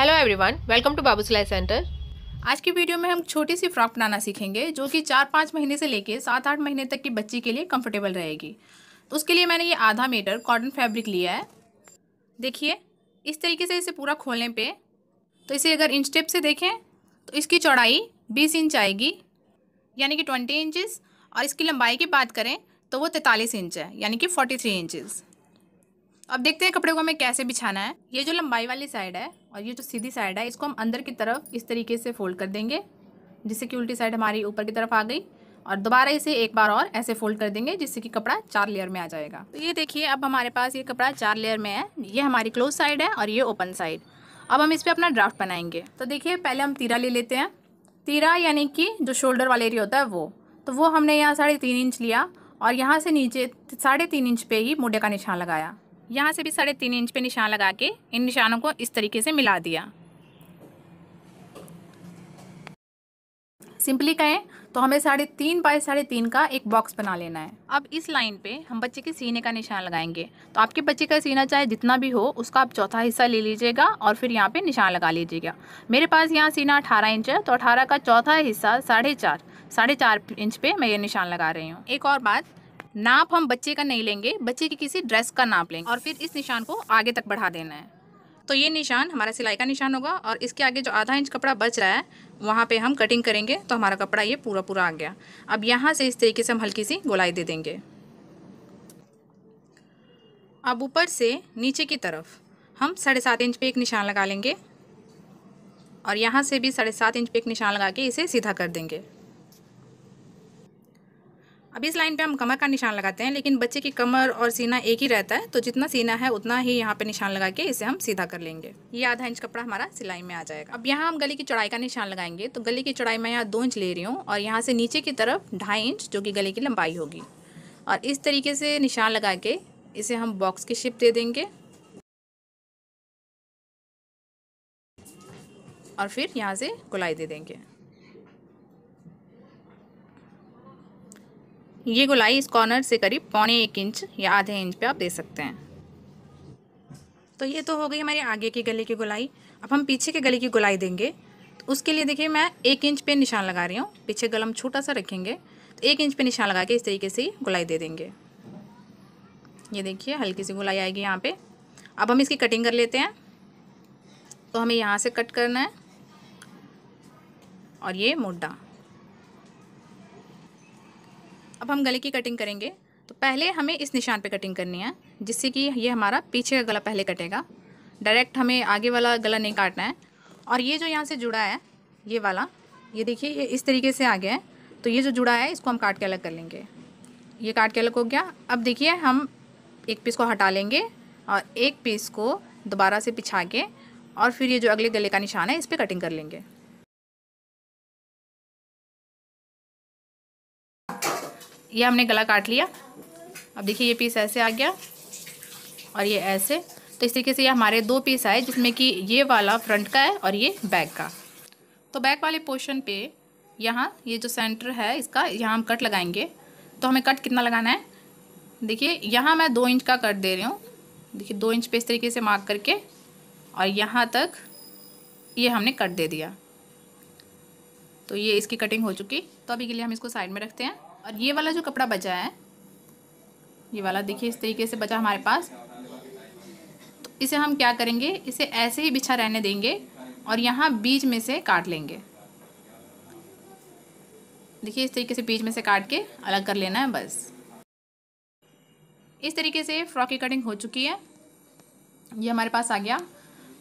Hello everyone, welcome to बाबू सिलाई centre. आज की वीडियो में हम छोटी सी फ्रॉक बनाना सीखेंगे जो कि 4-5 महीने से लेके 7-8 महीने तक की बच्ची के लिए कंफर्टेबल रहेगी। तो उसके लिए मैंने ये आधा मीटर कॉटन फैब्रिक लिया है। देखिए इस तरीके से इसे पूरा खोलने पे तो इसे अगर इंच टेप से देखें तो इसकी चौड़ाई 20 इंच आएगी, यानी कि 20 इंचज़, और इसकी लंबाई की बात करें तो वो 43 इंच है, यानी कि 43 इंचज़। अब देखते हैं कपड़े को हमें कैसे बिछाना है। ये जो लंबाई वाली साइड है और ये जो सीधी साइड है, इसको हम अंदर की तरफ इस तरीके से फोल्ड कर देंगे, जिससे कि उल्टी साइड हमारी ऊपर की तरफ आ गई, और दोबारा इसे एक बार और ऐसे फोल्ड कर देंगे जिससे कि कपड़ा 4 लेयर में आ जाएगा। तो ये देखिए अब हमारे पास ये कपड़ा 4 लेयर में है। ये हमारी क्लोज साइड है और ये ओपन साइड। अब हम इस पर अपना ड्राफ्ट बनाएंगे। तो देखिए पहले हम तीरा ले लेते हैं। तीरा यानी कि जो शोल्डर वाला एरिया होता है वो हमने यहाँ 3.5 इंच लिया और यहाँ से नीचे 3.5 इंच पे ही मोढे का निशान लगाया। यहाँ से भी 3.5 इंच पे निशान लगा के इन निशानों को इस तरीके से मिला दिया। सिंपली कहें तो हमें 3.5 बाय 3.5 का एक बॉक्स बना लेना है। अब इस लाइन पे हम बच्चे के सीने का निशान लगाएंगे। तो आपके बच्चे का सीना चाहे जितना भी हो उसका आप चौथा हिस्सा ले लीजिएगा और फिर यहाँ पे निशान लगा लीजिएगा। मेरे पास यहाँ सीना 18 इंच है, तो 18 का चौथा हिस्सा 4.5 इंच पे मैं ये निशान लगा रही हूँ। एक और बात, नाप हम बच्चे का नहीं लेंगे, बच्चे की किसी ड्रेस का नाप लेंगे और फिर इस निशान को आगे तक बढ़ा देना है। तो ये निशान हमारा सिलाई का निशान होगा और इसके आगे जो आधा इंच कपड़ा बच रहा है वहाँ पे हम कटिंग करेंगे, तो हमारा कपड़ा ये पूरा पूरा आ गया। अब यहाँ से इस तरीके से हम हल्की सी गोलाई दे देंगे। अब ऊपर से नीचे की तरफ हम 7.5 इंच पे एक निशान लगा लेंगे और यहाँ से भी 7.5 इंच पे एक निशान लगा के इसे सीधा कर देंगे। अब इस लाइन पे हम कमर का निशान लगाते हैं, लेकिन बच्चे की कमर और सीना एक ही रहता है, तो जितना सीना है उतना ही यहाँ पे निशान लगा के इसे हम सीधा कर लेंगे। ये आधा इंच कपड़ा हमारा सिलाई में आ जाएगा। अब यहाँ हम गले की चौड़ाई का निशान लगाएंगे। तो गले की चौड़ाई मैं यहाँ 2 इंच ले रही हूँ और यहाँ से नीचे की तरफ 2.5 इंच जो कि गले की लंबाई होगी, और इस तरीके से निशान लगा के इसे हम बॉक्स की शेप दे देंगे और फिर यहाँ से गोलाई दे देंगे। ये गोलाई इस कॉर्नर से करीब 1.25 इंच या आधे इंच पे आप दे सकते हैं। तो ये तो हो गई हमारे आगे के गले की गोलाई। अब हम पीछे के गले की गोलाई देंगे। तो उसके लिए देखिए मैं 1 इंच पे निशान लगा रही हूँ। पीछे गला हम छोटा सा रखेंगे, तो 1 इंच पे निशान लगा के इस तरीके से गोलाई दे देंगे। ये देखिए हल्की सी गोलाई आएगी यहाँ पे। अब हम इसकी कटिंग कर लेते हैं। तो हमें यहाँ से कट करना है और ये मोढा। अब हम गले की कटिंग करेंगे। तो पहले हमें इस निशान पे कटिंग करनी है, जिससे कि ये हमारा पीछे का गला पहले कटेगा। डायरेक्ट हमें आगे वाला गला नहीं काटना है। और ये जो यहाँ से जुड़ा है ये वाला, ये देखिए ये इस तरीके से आ गया है। तो ये जो जुड़ा है इसको हम काट के अलग कर लेंगे। ये काट के अलग हो गया। अब देखिए हम एक पीस को हटा लेंगे और एक पीस को दोबारा से पिछा के और फिर ये जो अगले गले का निशान है इस पर कटिंग कर लेंगे। ये हमने गला काट लिया। अब देखिए ये पीस ऐसे आ गया और ये ऐसे। तो इस तरीके से ये हमारे 2 पीस आए, जिसमें कि ये वाला फ्रंट का है और ये बैक का। तो बैक वाले पोर्शन पे यहाँ ये जो सेंटर है इसका यहाँ हम कट लगाएंगे। तो हमें कट कितना लगाना है, देखिए यहाँ मैं 2 इंच का कट दे रही हूँ। देखिए 2 इंच पे इस तरीके से मार्क करके और यहाँ तक ये हमने कट दे दिया। तो ये इसकी कटिंग हो चुकी। तो अभी के लिए हम इसको साइड में रखते हैं। और ये वाला जो कपड़ा बचा है, ये वाला देखिए इस तरीके से बचा हमारे पास। तो इसे हम क्या करेंगे, इसे ऐसे ही बिछा रहने देंगे और यहाँ बीच में से काट लेंगे। देखिए इस तरीके से बीच में से काट के अलग कर लेना है बस। इस तरीके से फ्रॉक की कटिंग हो चुकी है। ये हमारे पास आ गया।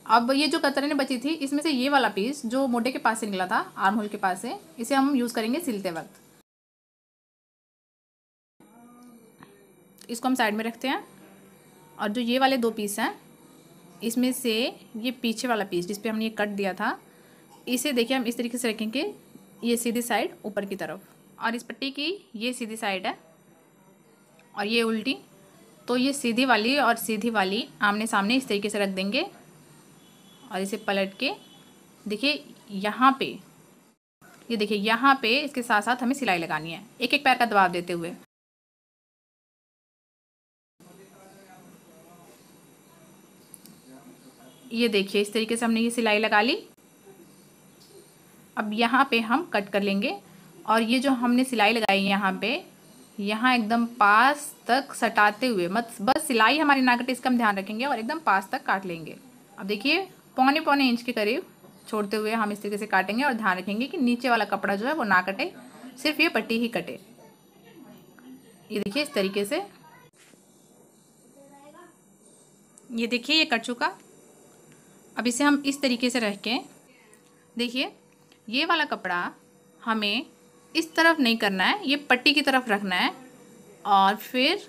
अब ये जो कतरने बची थी इसमें से ये वाला पीस जो मोढे के पास से निकला था, आर्म होल के पास से, इसे हम यूज़ करेंगे सिलते वक्त। इसको हम साइड में रखते हैं। और जो ये वाले 2 पीस हैं इसमें से ये पीछे वाला पीस जिस पे हमने ये कट दिया था, इसे देखिए हम इस तरीके से रखेंगे, ये सीधी साइड ऊपर की तरफ, और इस पट्टी की ये सीधी साइड है और ये उल्टी। तो ये सीधी वाली और सीधी वाली आमने सामने इस तरीके से रख देंगे और इसे पलट के देखिए यहाँ पे, ये देखिए यहाँ पे इसके साथ साथ हमें सिलाई लगानी है, एक एक पैर का दबाव देते हुए। ये देखिए इस तरीके से हमने ये सिलाई लगा ली। अब यहाँ पे हम कट कर लेंगे और ये जो हमने सिलाई लगाई यहाँ पे, यहाँ एकदम पास तक सटाते हुए, मत बस सिलाई हमारी ना कटे इसका हम ध्यान रखेंगे और एकदम पास तक काट लेंगे। अब देखिए पौने पौने इंच के करीब छोड़ते हुए हम इस तरीके से काटेंगे और ध्यान रखेंगे कि नीचे वाला कपड़ा जो है वो ना कटे, सिर्फ ये पट्टी ही कटे। ये देखिए इस तरीके से, ये देखिए ये कट चुका। अब इसे हम इस तरीके से रख के, देखिए ये वाला कपड़ा हमें इस तरफ नहीं करना है, ये पट्टी की तरफ रखना है और फिर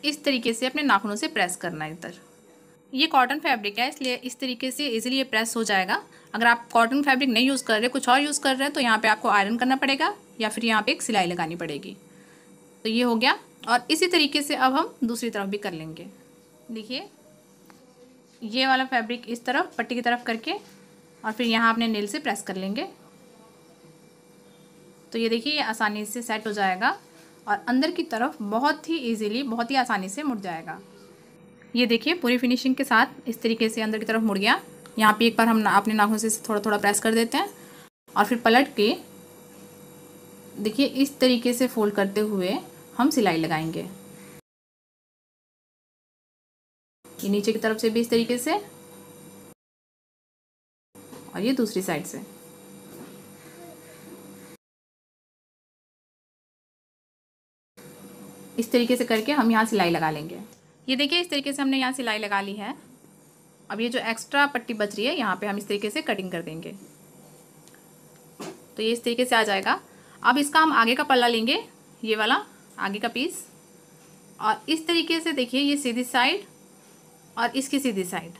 इस तरीके से अपने नाखूनों से प्रेस करना है इधर। ये कॉटन फैब्रिक है इसलिए इस तरीके से इजीली ये प्रेस हो जाएगा। अगर आप कॉटन फैब्रिक नहीं यूज़ कर रहे, कुछ और यूज़ कर रहे हैं, तो यहाँ पे आपको आयरन करना पड़ेगा या फिर यहाँ पे एक सिलाई लगानी पड़ेगी। तो ये हो गया और इसी तरीके से अब हम दूसरी तरफ भी कर लेंगे। देखिए ये वाला फैब्रिक इस तरफ पट्टी की तरफ करके और फिर यहाँ अपने नेल से प्रेस कर लेंगे। तो ये देखिए ये आसानी से सेट हो जाएगा और अंदर की तरफ बहुत ही इजीली, बहुत ही आसानी से मुड़ जाएगा। ये देखिए पूरी फिनिशिंग के साथ इस तरीके से अंदर की तरफ मुड़ गया। यहाँ पे एक बार हम अपने नाखून से थोड़ा थोड़ा प्रेस कर देते हैं और फिर पलट के देखिए इस तरीके से फोल्ड करते हुए हम सिलाई लगाएंगे। ये नीचे की तरफ से भी इस तरीके से और ये दूसरी साइड से। इस तरीके से करके हम यहाँ सिलाई लगा लेंगे। ये देखिए इस तरीके से हमने यहाँ सिलाई लगा ली है। अब ये जो एक्स्ट्रा पट्टी बच रही है यहाँ पे हम इस तरीके से कटिंग कर देंगे। तो ये इस तरीके से आ जाएगा। अब इसका हम आगे का पल्ला लेंगे, ये वाला आगे का पीस, और इस तरीके से देखिए ये सीधी साइड और इसकी सीधी साइड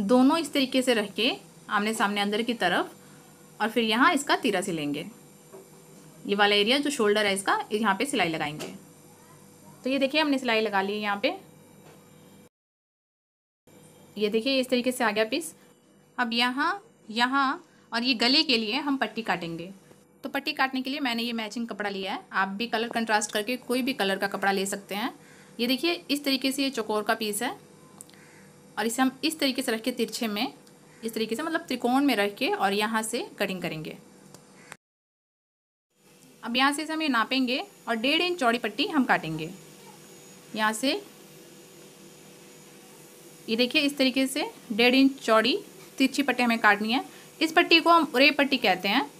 दोनों इस तरीके से रख के आमने सामने अंदर की तरफ, और फिर यहाँ इसका तीरा सिलेंगे। ये वाला एरिया जो शोल्डर है इसका, यहाँ पे सिलाई लगाएंगे। तो ये देखिए हमने सिलाई लगा ली है यहाँ पे। ये देखिए इस तरीके से आ गया पीस। अब यहाँ और ये गले के लिए हम पट्टी काटेंगे। तो पट्टी काटने के लिए मैंने ये मैचिंग कपड़ा लिया है। आप भी कलर कंट्रास्ट करके कोई भी कलर का कपड़ा ले सकते हैं। ये देखिए इस तरीके से ये चौकोर का पीस है और इसे हम इस तरीके से रख के तिरछे में, इस तरीके से मतलब त्रिकोण में रख के और यहाँ से कटिंग करेंगे। अब यहाँ से हम ये नापेंगे और 1.5 इंच चौड़ी पट्टी हम काटेंगे। यहाँ से ये देखिए इस तरीके से 1.5 इंच चौड़ी तिरछी पट्टी हमें काटनी है। इस पट्टी को हम उरे पट्टी कहते हैं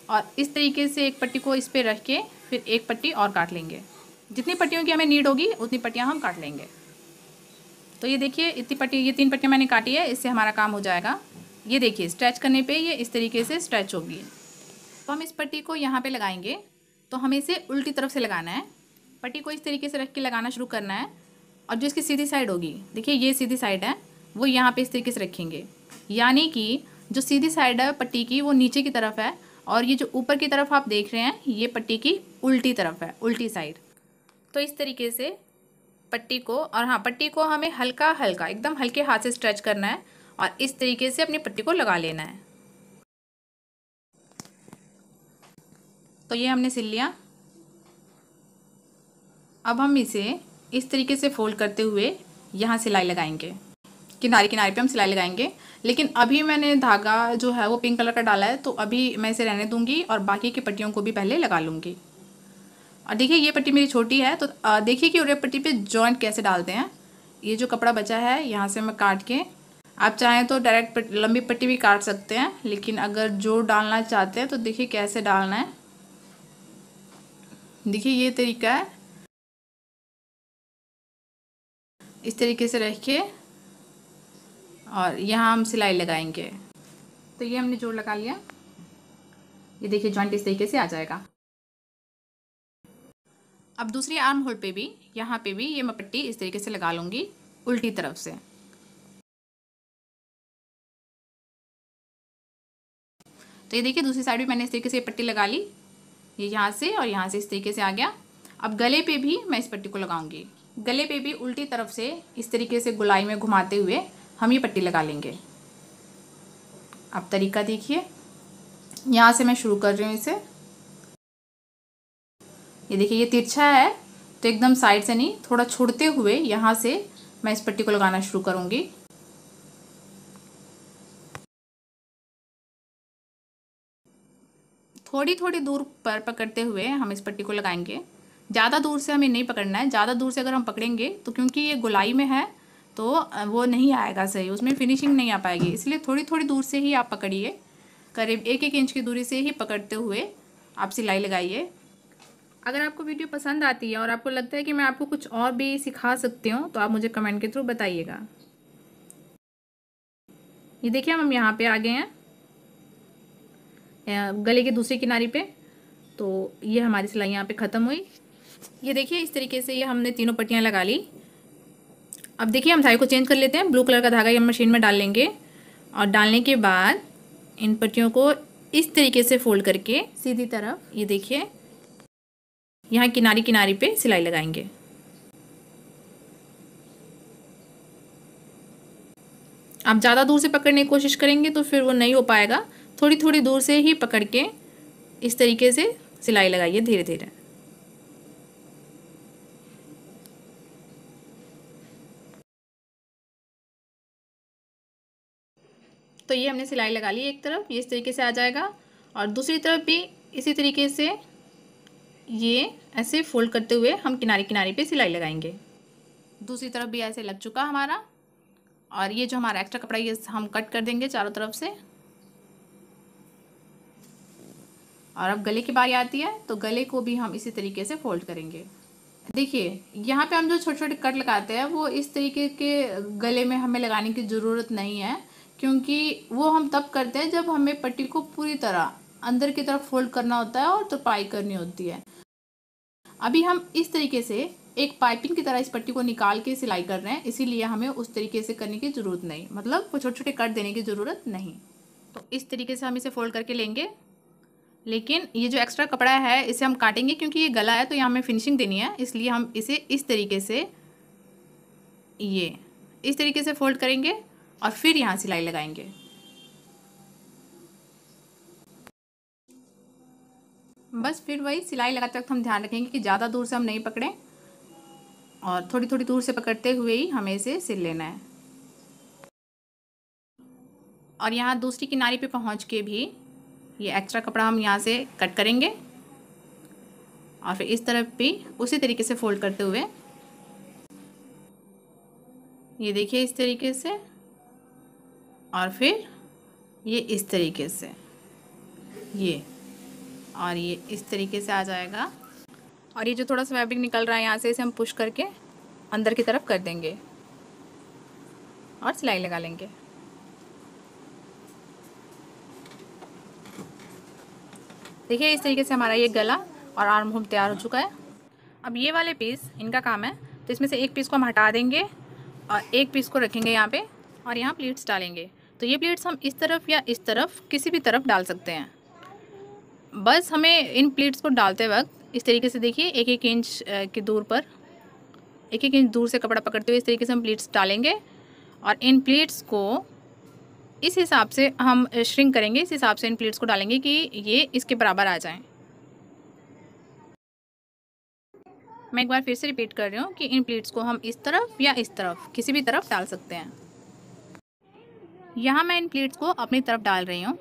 और इस तरीके से एक पट्टी को इस पे रख के फिर एक पट्टी और काट लेंगे। जितनी पट्टियों की हमें नीड होगी उतनी पट्टियाँ हम काट लेंगे। तो ये देखिए इतनी पट्टी, ये 3 पट्टियाँ मैंने काटी है, इससे हमारा काम हो जाएगा। ये देखिए स्ट्रेच करने पे ये इस तरीके से स्ट्रेच होगी। तो हम इस पट्टी को यहाँ पे लगाएंगे। तो हमें इसे उल्टी तरफ से लगाना है। पट्टी को इस तरीके से रख के लगाना शुरू करना है और जो इसकी सीधी साइड होगी, देखिए ये सीधी साइड है, वो यहाँ पे इस तरीके से रखेंगे। यानी कि जो सीधी साइड है पट्टी की वो नीचे की तरफ है और ये जो ऊपर की तरफ आप देख रहे हैं ये पट्टी की उल्टी तरफ है, उल्टी साइड। तो इस तरीके से पट्टी को, और हाँ पट्टी को हमें हल्का हल्का एकदम हल्के हाथ से स्ट्रेच करना है और इस तरीके से अपनी पट्टी को लगा लेना है। तो ये हमने सिल लिया। अब हम इसे इस तरीके से फोल्ड करते हुए यहाँ सिलाई लगाएंगे। किनारे किनारे पे हम सिलाई लगाएंगे। लेकिन अभी मैंने धागा जो है वो पिंक कलर का डाला है, तो अभी मैं इसे रहने दूंगी और बाकी की पट्टियों को भी पहले लगा लूँगी। और देखिए ये पट्टी मेरी छोटी है, तो देखिए कि उरे पट्टी पे जॉइंट कैसे डालते हैं। ये जो कपड़ा बचा है यहाँ से मैं काट के, आप चाहें तो डायरेक्ट लंबी पट्टी भी काट सकते हैं, लेकिन अगर जो डालना चाहते हैं तो देखिए कैसे डालना है। देखिए ये तरीका है, इस तरीके से रख के और यहाँ हम सिलाई लगाएंगे। तो ये हमने जोड़ लगा लिया। ये देखिए जॉइंट इस तरीके से आ जाएगा। अब दूसरी आर्म होल पे भी, यहाँ पे भी ये मैं पट्टी इस तरीके से लगा लूँगी उल्टी तरफ से। तो ये देखिए दूसरी साइड भी मैंने इस तरीके से पट्टी लगा ली, ये यहाँ से और यहाँ से इस तरीके से आ गया। अब गले पे भी मैं इस पट्टी को लगाऊंगी। गले पे भी उल्टी तरफ से इस तरीके से गोलाई में घुमाते हुए हम ये पट्टी लगा लेंगे। अब तरीका देखिए, यहाँ से मैं शुरू कर रही हूँ इसे। ये देखिए ये तिरछा है तो एकदम साइड से नहीं, थोड़ा छोड़ते हुए यहाँ से मैं इस पट्टी को लगाना शुरू करूँगी। थोड़ी थोड़ी दूर पर पकड़ते हुए हम इस पट्टी को लगाएंगे। ज़्यादा दूर से हमें नहीं पकड़ना है। ज़्यादा दूर से अगर हम पकड़ेंगे तो क्योंकि ये गोलाई में है तो वो नहीं आएगा सही, उसमें फिनिशिंग नहीं आ पाएगी। इसलिए थोड़ी थोड़ी दूर से ही आप पकड़िए, करीब 1-1 इंच की दूरी से ही पकड़ते हुए आप सिलाई लगाइए। अगर आपको वीडियो पसंद आती है और आपको लगता है कि मैं आपको कुछ और भी सिखा सकती हूँ तो आप मुझे कमेंट के थ्रू बताइएगा। ये देखिए हम यहाँ पे आ गए हैं गले के दूसरे किनारे पे। तो ये हमारी सिलाई यहाँ पे ख़त्म हुई। ये देखिए इस तरीके से ये हमने तीनों पट्टियाँ लगा ली। अब देखिए हम धागे को चेंज कर लेते हैं। ब्लू कलर का धागा ये हम मशीन में डाल लेंगे और डालने के बाद इन पट्टियों को इस तरीके से फोल्ड करके सीधी तरफ ये देखिए यहाँ किनारी किनारी पे सिलाई लगाएंगे। आप ज़्यादा दूर से पकड़ने की कोशिश करेंगे तो फिर वो नहीं हो पाएगा। थोड़ी थोड़ी दूर से ही पकड़ के इस तरीके से सिलाई लगाइए धीरे धीरे। तो ये हमने सिलाई लगा ली एक तरफ, ये इस तरीके से आ जाएगा और दूसरी तरफ भी इसी तरीके से ये ऐसे फोल्ड करते हुए हम किनारे किनारे पे सिलाई लगाएंगे। दूसरी तरफ भी ऐसे लग चुका हमारा और ये जो हमारा एक्स्ट्रा कपड़ा ये हम कट कर देंगे चारों तरफ से। और अब गले की बारी आती है तो गले को भी हम इसी तरीके से फोल्ड करेंगे। देखिए यहाँ पे हम जो छोटे छोटे कट लगाते हैं वो इस तरीके के गले में हमें लगाने की ज़रूरत नहीं है, क्योंकि वो हम तब करते हैं जब हमें पट्टी को पूरी तरह अंदर की तरफ फोल्ड करना होता है और तुरपाई करनी होती है। अभी हम इस तरीके से एक पाइपिंग की तरह इस पट्टी को निकाल के सिलाई कर रहे हैं, इसीलिए हमें उस तरीके से करने की ज़रूरत नहीं, मतलब वो छोटे छोटे कट देने की ज़रूरत नहीं। तो इस तरीके से हम इसे फोल्ड करके लेंगे। लेकिन ये जो एक्स्ट्रा कपड़ा है इसे हम काटेंगे क्योंकि ये गला है तो यहाँ हमें फिनिशिंग देनी है, इसलिए हम इसे इस तरीके से ये इस तरीके से फोल्ड करेंगे और फिर यहाँ सिलाई लगाएंगे। बस फिर वही सिलाई लगाते वक्त हम ध्यान रखेंगे कि ज़्यादा दूर से हम नहीं पकड़ें और थोड़ी थोड़ी दूर से पकड़ते हुए ही हमें इसे सिल लेना है। और यहाँ दूसरी किनारे पे पहुँच के भी ये एक्स्ट्रा कपड़ा हम यहाँ से कट करेंगे और फिर इस तरफ भी उसी तरीके से फोल्ड करते हुए ये देखिए इस तरीके से और फिर ये इस तरीके से ये और ये इस तरीके से आ जाएगा। और ये जो थोड़ा सा फैब्रिक निकल रहा है यहाँ से इसे हम पुश करके अंदर की तरफ कर देंगे और सिलाई लगा लेंगे। देखिए इस तरीके से हमारा ये गला और आर्म होल तैयार हो चुका है। अब ये वाले पीस इनका काम है तो इसमें से एक पीस को हम हटा देंगे और एक पीस को रखेंगे यहाँ पे और यहाँ प्लीट्स डालेंगे। तो ये प्लीट्स हम इस तरफ या इस तरफ किसी भी तरफ डाल सकते हैं। बस हमें इन प्लीट्स को डालते वक्त इस तरीके से देखिए 1-1 इंच की दूर पर 1-1 इंच दूर से कपड़ा पकड़ते हुए इस तरीके से हम प्लीट्स डालेंगे और इन प्लीट्स को इस हिसाब से हम श्रिंक करेंगे, इस हिसाब से इन प्लीट्स को डालेंगे कि ये इसके बराबर आ जाएं। मैं एक बार फिर से रिपीट कर रही हूँ कि इन प्लीट्स को हम इस तरफ या इस तरफ किसी भी तरफ डाल सकते हैं। यहाँ मैं इन प्लीट्स को अपनी तरफ डाल रही हूँ।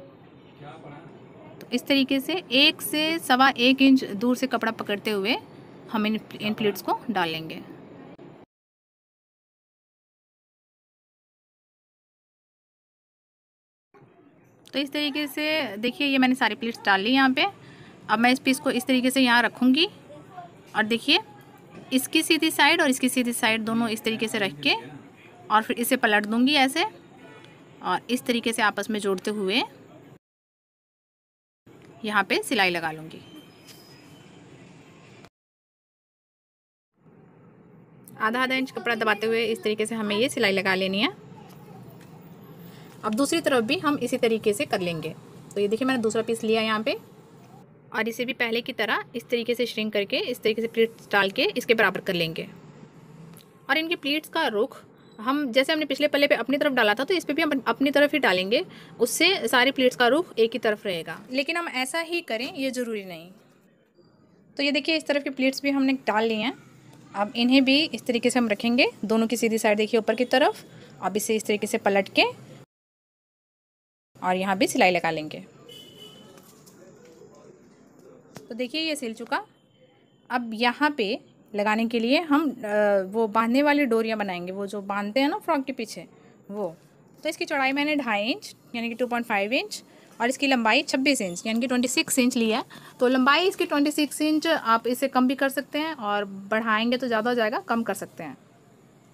तो इस तरीके से 1 से 1.25 इंच दूर से कपड़ा पकड़ते हुए हम इन प्लीट्स को डाल लेंगे। तो इस तरीके से देखिए ये मैंने सारी प्लीट्स डाल ली यहाँ पे। अब मैं इस पीस को इस तरीके से यहाँ रखूँगी और देखिए इसकी सीधी साइड और इसकी सीधी साइड दोनों इस तरीके से रख के और फिर इसे पलट दूँगी ऐसे और इस तरीके से आपस में जोड़ते हुए यहाँ पे सिलाई लगा लूँगी। आधा इंच कपड़ा दबाते हुए इस तरीके से हमें ये सिलाई लगा लेनी है। अब दूसरी तरफ भी हम इसी तरीके से कर लेंगे। तो ये देखिए मैंने दूसरा पीस लिया यहाँ पे और इसे भी पहले की तरह इस तरीके से श्रिंक करके इस तरीके से प्लीट्स डाल के इसके बराबर कर लेंगे। और इनके प्लीट्स का रुख हम जैसे हमने पिछले पल्ले पे अपनी तरफ डाला था तो इस पे भी हम अपनी तरफ ही डालेंगे, उससे सारे प्लीट्स का रुख एक ही तरफ रहेगा। लेकिन हम ऐसा ही करें ये ज़रूरी नहीं। तो ये देखिए इस तरफ के प्लीट्स भी हमने डाल लिए हैं। अब इन्हें भी इस तरीके से हम रखेंगे, दोनों की सीधी साइड देखिए ऊपर की तरफ। अब इसे इस तरीके से पलट के और यहाँ भी सिलाई लगा लेंगे। तो देखिए ये सिल चुका। अब यहाँ पे लगाने के लिए हम वो बांधने वाली डोरियाँ बनाएंगे, वो जो बांधते हैं ना फ्रॉक के पीछे वो। तो इसकी चौड़ाई मैंने 2.5 इंच यानी कि 2.5 इंच और इसकी लंबाई 26 इंच यानी कि 26 इंच ली है। तो लंबाई इसकी 26 इंच, आप इसे कम भी कर सकते हैं और बढ़ाएंगे तो ज़्यादा हो जाएगा, कम कर सकते हैं।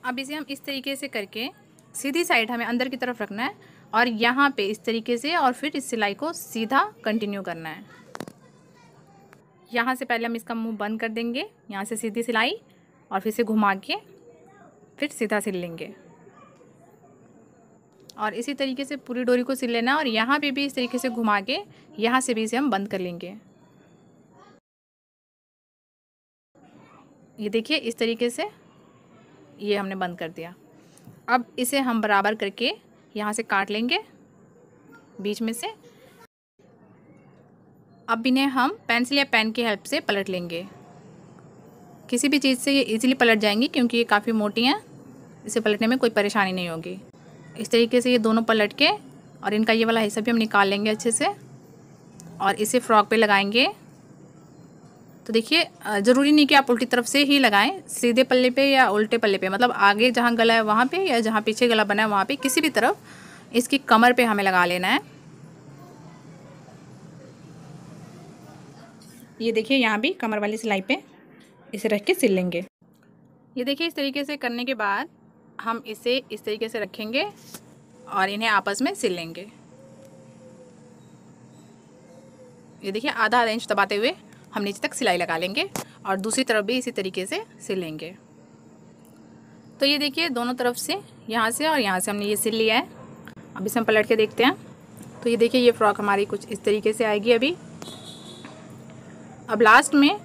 अब इसे हम इस तरीके से करके सीधी साइड हमें अंदर की तरफ रखना है और यहाँ पे इस तरीके से, और फिर इस सिलाई को सीधा कंटिन्यू करना है। यहाँ से पहले हम इसका मुंह बंद कर देंगे, यहाँ से सीधी सिलाई और फिर से घुमा के फिर सीधा सिल लेंगे और इसी तरीके से पूरी डोरी को सिल लेना है। और यहाँ पे भी इस तरीके से घुमा के यहाँ से भी इसे हम बंद कर लेंगे। ये देखिए इस तरीके से ये हमने बंद कर दिया। अब इसे हम बराबर करके यहाँ से काट लेंगे बीच में से। अब इन्हें हम पेंसिल या पेन की हेल्प से पलट लेंगे। किसी भी चीज़ से ये इजीली पलट जाएंगी क्योंकि ये काफ़ी मोटी हैं, इसे पलटने में कोई परेशानी नहीं होगी। इस तरीके से ये दोनों पलट के और इनका ये वाला हिस्सा भी हम निकाल लेंगे अच्छे से और इसे फ्रॉक पे लगाएंगे। तो देखिए ज़रूरी नहीं कि आप उल्टी तरफ से ही लगाएं, सीधे पल्ले पे या उल्टे पल्ले पे, मतलब आगे जहाँ गला है वहाँ पे या जहाँ पीछे गला बना है वहाँ पे, किसी भी तरफ इसकी कमर पे हमें लगा लेना है। ये देखिए यहाँ भी कमर वाली सिलाई पे इसे रख के सिल लेंगे। ये देखिए इस तरीके से करने के बाद हम इसे इस तरीके से रखेंगे और इन्हें आपस में सिल लेंगे। ये देखिए आधा इंच दबाते हुए हम नीचे तक सिलाई लगा लेंगे और दूसरी तरफ भी इसी तरीके से सिल लेंगे। तो ये देखिए दोनों तरफ से यहाँ से और यहाँ से हमने ये सिल लिया है। अब इसे हम पलट के देखते हैं। तो ये देखिए ये फ्रॉक हमारी कुछ इस तरीके से आएगी अभी। अब लास्ट में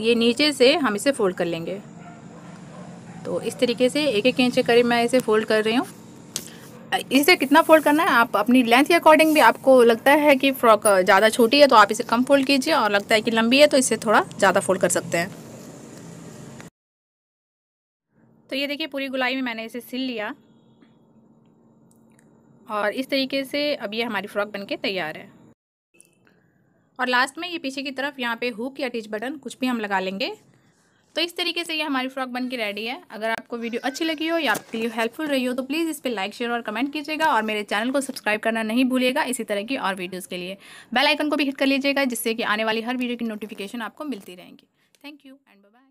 ये नीचे से हम इसे फोल्ड कर लेंगे। तो इस तरीके से 1-1 इंच के करीब मैं इसे फोल्ड कर रही हूँ। इसे कितना फोल्ड करना है आप अपनी लेंथ के अकॉर्डिंग भी, आपको लगता है कि फ्रॉक ज़्यादा छोटी है तो आप इसे कम फोल्ड कीजिए और लगता है कि लंबी है तो इसे थोड़ा ज़्यादा फोल्ड कर सकते हैं। तो ये देखिए पूरी गुलाई में मैंने इसे सिल लिया और इस तरीके से अब ये हमारी फ्रॉक बनके तैयार है। और लास्ट में ये पीछे की तरफ यहाँ पे हुक या टिच बटन कुछ भी हम लगा लेंगे। तो इस तरीके से ये हमारी फ्रॉक बन के रेडी है। अगर आपको वीडियो अच्छी लगी हो या आपके लिए हेल्पफुल रही हो तो प्लीज़ इस पर लाइक, शेयर और कमेंट कीजिएगा और मेरे चैनल को सब्सक्राइब करना नहीं भूलिएगा इसी तरह की और वीडियोस के लिए। बेल आइकन को भी हिट कर लीजिएगा जिससे कि आने वाली हर वीडियो की नोटिफिकेशन आपको मिलती रहेंगी। Thank you and bye bye.